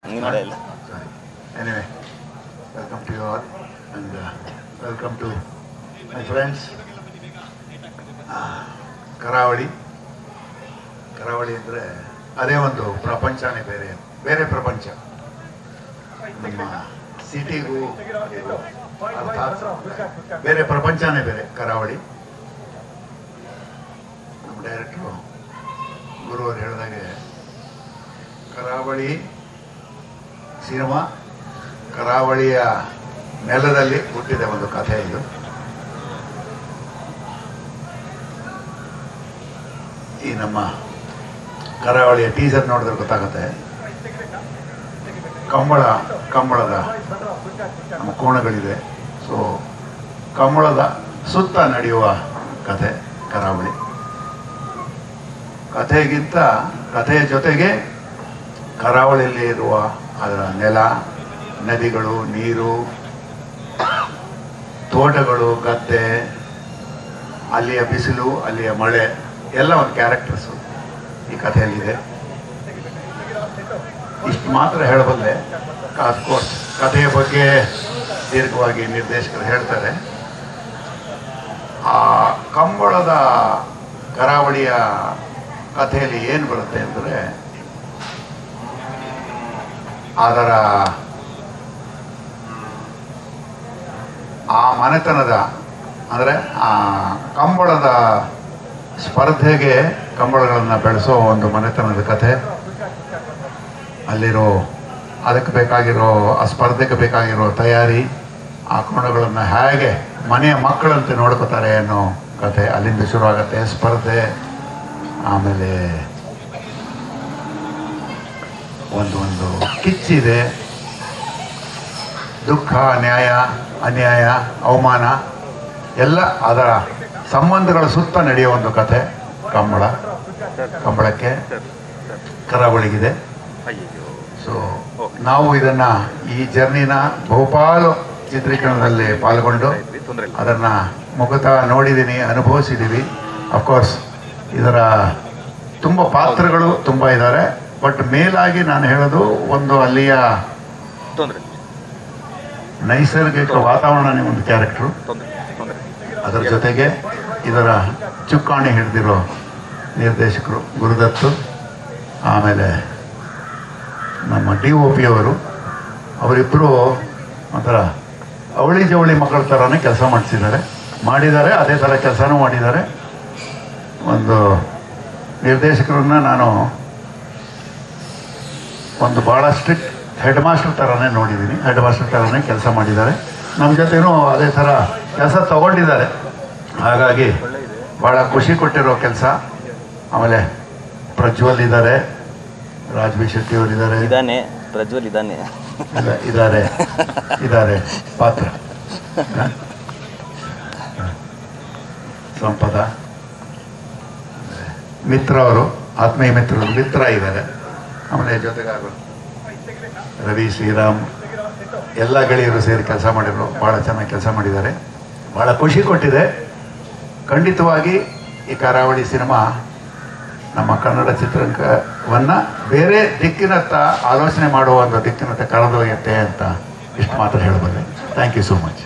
Anyway, welcome to you all and welcome to my friends. ಕರಾವಳಿ ಅಂದರೆ ಅದೇ ಒಂದು ಪ್ರಪಂಚನೇ ಬೇರೆ ಪ್ರಪಂಚ. ನಮ್ಮ ಸಿಟಿಗೂ ಅರ್ಥಾತ್ ಬೇರೆ ಪ್ರಪಂಚನೇ ಬೇರೆ ಕರಾವಳಿ. ನಮ್ಮ ಡೈರೆಕ್ಟ್ರು ಗುರುವರು ಹೇಳಿದಾಗೆ ಕರಾವಳಿ ಸಿನಿಮಾ ಕರಾವಳಿಯ ನೆಲದಲ್ಲಿ ಹುಟ್ಟಿದ ಒಂದು ಕಥೆ ಇದು. ಈ ನಮ್ಮ ಕರಾವಳಿಯ ಟೀಸರ್ ನೋಡಿದ್ರೆ ಗೊತ್ತಾಗುತ್ತೆ. ಕಂಬಳದ ನಮ್ಮ ಕೋಣಗಳಿದೆ. ಸೊ ಕಂಬಳದ ಸುತ್ತ ನಡೆಯುವ ಕಥೆ ಕರಾವಳಿ. ಕಥೆಯ ಜೊತೆಗೆ ಕರಾವಳಿಯಲ್ಲಿ ಇರುವ ಅದರ ನೆಲ, ನದಿಗಳು, ನೀರು, ತೋಟಗಳು, ಗದ್ದೆ, ಅಲ್ಲಿಯ ಬಿಸಿಲು, ಅಲ್ಲಿಯ ಮಳೆ ಎಲ್ಲ ಒಂದು ಕ್ಯಾರೆಕ್ಟರ್ಸು ಈ ಕಥೆಯಲ್ಲಿದೆ. ಇಷ್ಟು ಮಾತ್ರ ಹೇಳಬಲ್ಲೆ. ಅಫ್ಕೋರ್ಸ್ ಕಥೆಯ ಬಗ್ಗೆ ದೀರ್ಘವಾಗಿ ನಿರ್ದೇಶಕರು ಹೇಳ್ತಾರೆ. ಆ ಕಂಬಳದ ಕರಾವಳಿಯ ಕಥೆಯಲ್ಲಿ ಏನು ಬರುತ್ತೆ ಅಂದರೆ, ಅದರ ಆ ಮನೆತನದ ಅಂದರೆ ಆ ಕಂಬಳದ ಸ್ಪರ್ಧೆಗೆ ಕಂಬಳಗಳನ್ನು ಬೆಳೆಸೋ ಒಂದು ಮನೆತನದ ಕಥೆ. ಅಲ್ಲಿರೋ ಅದಕ್ಕೆ ಬೇಕಾಗಿರೋ ಆ ಸ್ಪರ್ಧೆಗೆ ಬೇಕಾಗಿರೋ ತಯಾರಿ, ಆ ಕೋಣಗಳನ್ನು ಹೇಗೆ ಮನೆಯ ಮಕ್ಕಳಂತೆ ನೋಡ್ಕೋತಾರೆ ಅನ್ನೋ ಕಥೆ ಅಲ್ಲಿಂದ ಶುರುವಾಗುತ್ತೆ. ಸ್ಪರ್ಧೆ, ಆಮೇಲೆ ಒಂದು ಕಿಚ್ಚಿದೆ, ದುಃಖ, ನ್ಯಾಯ, ಅನ್ಯಾಯ, ಅವಮಾನ ಎಲ್ಲ ಅದರ ಸಂಬಂಧಗಳ ಸುತ್ತ ನಡೆಯೋ ಒಂದು ಕಥೆ ಕಂಬಳಕ್ಕೆ ಕರಾವಳಿಗಿದೆ. ಸೊ ನಾವು ಈ ಜರ್ನಿನ ಬಹುಪಾಲು ಚಿತ್ರೀಕರಣದಲ್ಲಿ ಪಾಲ್ಗೊಂಡು ಅದನ್ನು ಮುಖತಃ ನೋಡಿದ್ದೀನಿ, ಅನುಭವಿಸಿದ್ದೀವಿ. ಅಫ್ಕೋರ್ಸ್ ಇದರ ತುಂಬ ಪಾತ್ರಗಳು ತುಂಬ ಇದ್ದಾರೆ. ಬಟ್ ಮೇಲಾಗಿ ನಾನು ಹೇಳೋದು ಒಂದು ಅಲ್ಲಿಯ ನೈಸರ್ಗಿಕ ವಾತಾವರಣನೇ ಒಂದು ಕ್ಯಾರೆಕ್ಟ್ರು. ಅದರ ಜೊತೆಗೆ ಇದರ ಚುಕ್ಕಾಣಿ ಹಿಡಿದಿರೋ ನಿರ್ದೇಶಕರು ಗುರುದತ್ತು, ಆಮೇಲೆ ನಮ್ಮ DOP ಅವರಿಬ್ಬರು ಒಂಥರ ಅವಳಿ ಜವಳಿ ಮಕ್ಕಳ ಥರನೇ ಕೆಲಸ ಮಾಡಿದ್ದಾರೆ. ಅದೇ ಥರ ಕೆಲಸನೂ ಮಾಡಿದ್ದಾರೆ. ಒಂದು ನಿರ್ದೇಶಕರನ್ನ ನಾನು ಒಂದು ಭಾಳ ಸ್ಟ್ರಿಕ್ಟ್ ಹೆಡ್ ಮಾಸ್ಟರ್ ಥರನೇ ನೋಡಿದ್ದೀನಿ. ಹೆಡ್ ಮಾಸ್ಟರ್ ಥರನೇ ಕೆಲಸ ಮಾಡಿದ್ದಾರೆ. ನಮ್ಮ ಜೊತೆನೂ ಅದೇ ಥರ ಕೆಲಸ ತಗೊಂಡಿದ್ದಾರೆ. ಹಾಗಾಗಿ ಭಾಳ ಖುಷಿ ಕೊಟ್ಟಿರೋ ಕೆಲಸ. ಆಮೇಲೆ ಪ್ರಜ್ವಲ್ ಇದ್ದಾರೆ, ರಾಜ್ಬಿ ಶೆಟ್ಟಿ ಅವರು ಇದ್ದಾರೆ ಪಾತ್ರ. ಸಂಪದ ಮಿತ್ರ ಅವರು, ಆತ್ಮೀಯ ಮಿತ್ರರು ಮಿತ್ರ ಇದ್ದಾರೆ. ಆಮೇಲೆ ಜೊತೆಗಾರರು ರವಿ, ಶ್ರೀರಾಮ್ ಎಲ್ಲ ಗೆಳೆಯರು ಸೇರಿ ಕೆಲಸ ಮಾಡಿದ್ರು. ಭಾಳ ಚೆನ್ನಾಗಿ ಕೆಲಸ ಮಾಡಿದ್ದಾರೆ. ಭಾಳ ಖುಷಿ ಕೊಟ್ಟಿದೆ. ಖಂಡಿತವಾಗಿ ಈ ಕರಾವಳಿ ಸಿನಿಮಾ ನಮ್ಮ ಕನ್ನಡ ಚಿತ್ರರಂಗವನ್ನು ಬೇರೆ ದಿಕ್ಕಿನತ್ತ ಆಲೋಚನೆ ಮಾಡುವ ಒಂದು ದಿಕ್ಕಿನತ್ತ ಕರೆದೊಯ್ಯುತ್ತೆ ಅಂತ ಇಷ್ಟು ಮಾತ್ರ ಹೇಳಬಲ್ಲೆ. Thank you so much.